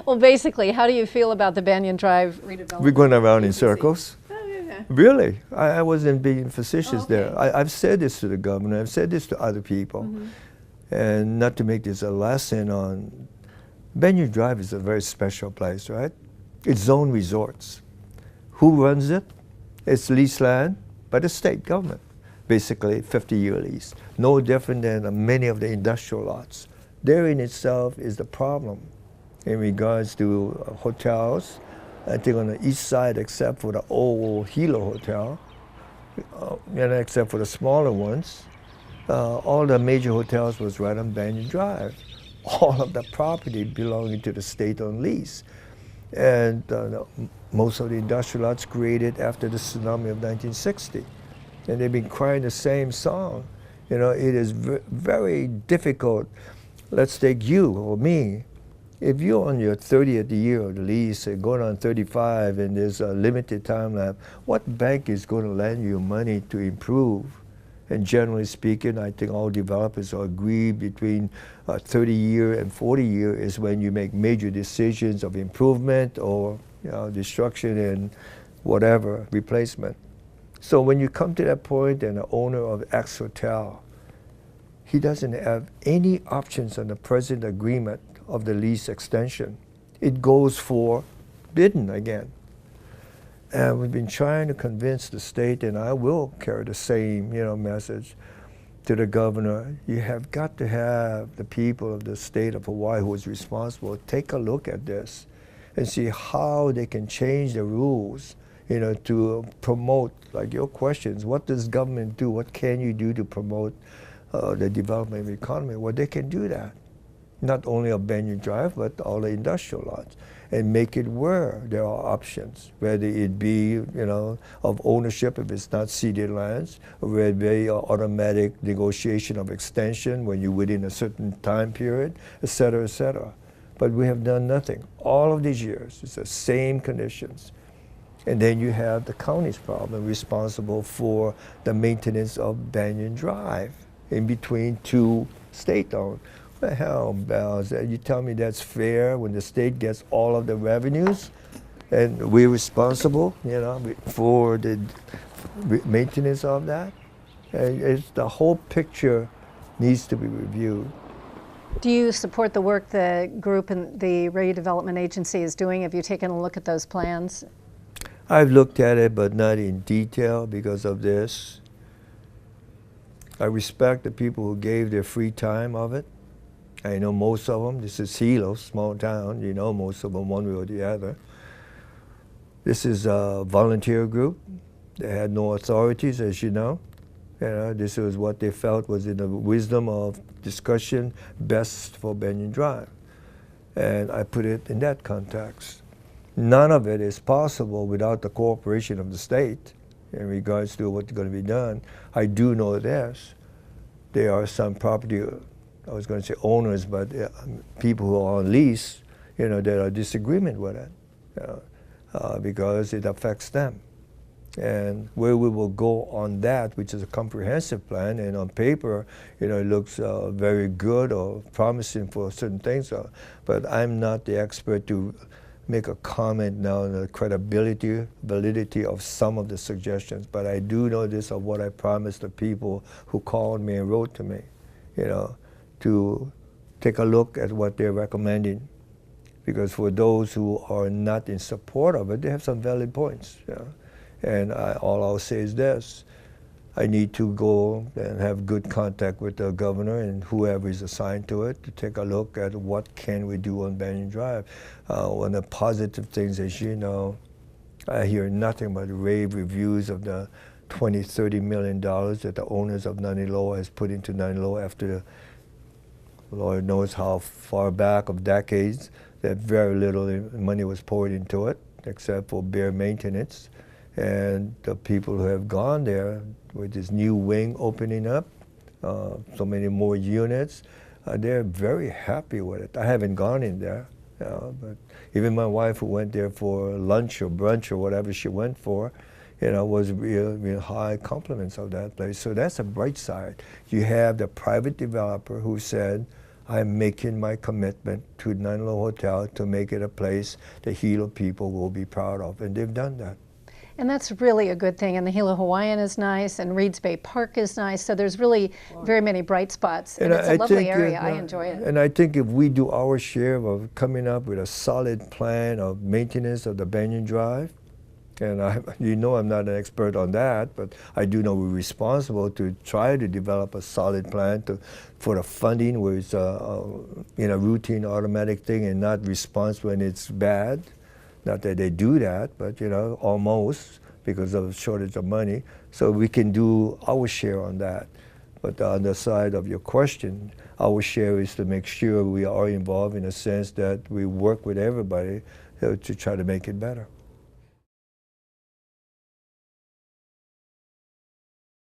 Well, basically, how do you feel about the Banyan Drive redevelopment? We're going around in agency? circles. Oh, yeah. Really, I wasn't being facetious Oh, okay. there. I've said this to the governor. I've said this to other people. And not to make this a lesson on, Banyan Drive is a very special place, right? It's zone resorts. Who runs it? It's leased land by the state government, basically 50-year lease. No different than many of the industrial lots. There in itself is the problem in regards to hotels. I think on the east side, except for the old Hilo Hotel, and except for the smaller ones, all the major hotels was right on Banyan Drive. All of the property belonging to the state on lease. And most of the industrial lots created after the tsunami of 1960. And they've been crying the same song. You know, it is very difficult. Let's take you or me. If you're on your 30th year of the lease and going on 35 and there's a limited time left, what bank is going to lend you money to improve? And generally speaking, I think all developers will agree between 30-year and 40-year is when you make major decisions of improvement or destruction and whatever, replacement. So when you come to that point and the owner of X Hotel, he doesn't have any options on the present agreement of the lease extension. It goes for bidding again. And we've been trying to convince the state, and I will carry the same message to the governor. You have got to have the people of the state of Hawaii who is responsible take a look at this and see how they can change the rules to promote, like your questions, what does government do? What can you do to promote the development of the economy? Well, they can do that. Not only of Banyan Drive, but all the industrial lots, and make it where there are options, whether it be, of ownership if it's not ceded lands, or whether it be automatic negotiation of extension when you're within a certain time period, et cetera, et cetera. But we have done nothing. All of these years, it's the same conditions. And then you have the county's problem responsible for the maintenance of Banyan Drive in between two state-owned. What the hell, Bells? You tell me that's fair when the state gets all of the revenues and we're responsible, for the maintenance of that? It's, the whole picture needs to be reviewed. Do you support the work the group and the redevelopment agency is doing? Have you taken a look at those plans? I've looked at it, but not in detail because of this. I respect the people who gave their free time of it. I know most of them. This is Hilo, small town. You know most of them one way or the other. This is a volunteer group. They had no authorities, as you know. This was what they felt was in the wisdom of discussion best for Banyan Drive. And I put it in that context. None of it is possible without the cooperation of the state in regards to what's going to be done. I do know this. There are some property, I was going to say owners, but people who are on lease, that are disagreement with it, because it affects them. And where we will go on that, which is a comprehensive plan, and on paper, it looks very good or promising for certain things. But I'm not the expert to make a comment now on the credibility, validity of some of the suggestions. But I do know this of what I promised the people who called me and wrote to me, to take a look at what they're recommending. Because for those who are not in support of it, they have some valid points. And all I'll say is this. I need to go and have good contact with the governor and whoever is assigned to it to take a look at what can we do on Banyan Drive. One of the positive things, as you know, I hear nothing but rave reviews of the $20–30 million that the owners of Naniloa has put into Naniloa after the Lord knows how far back of decades that very little money was poured into it except for bare maintenance. And the people who have gone there with this new wing opening up, so many more units, they're very happy with it. I haven't gone in there, but even my wife who went there for lunch or brunch or whatever she went for, was real high compliments of that place. So that's a bright side. You have the private developer who said, I'm making my commitment to Nanalo Hotel to make it a place the Hilo people will be proud of, and they've done that. And that's really a good thing. And the Hilo Hawaiian is nice, and Reeds Bay Park is nice. So there's really very many bright spots. And it's a lovely area. I enjoy it. And I think if we do our share of coming up with a solid plan of maintenance of the Banyan Drive, and you know I'm not an expert on that, but I do know we're responsible to try to develop a solid plan for the funding where it's a routine automatic thing and not response when it's bad. Not that they do that, but almost, because of shortage of money. So we can do our share on that. But on the side of your question, our share is to make sure we are involved in a sense that we work with everybody to try to make it better.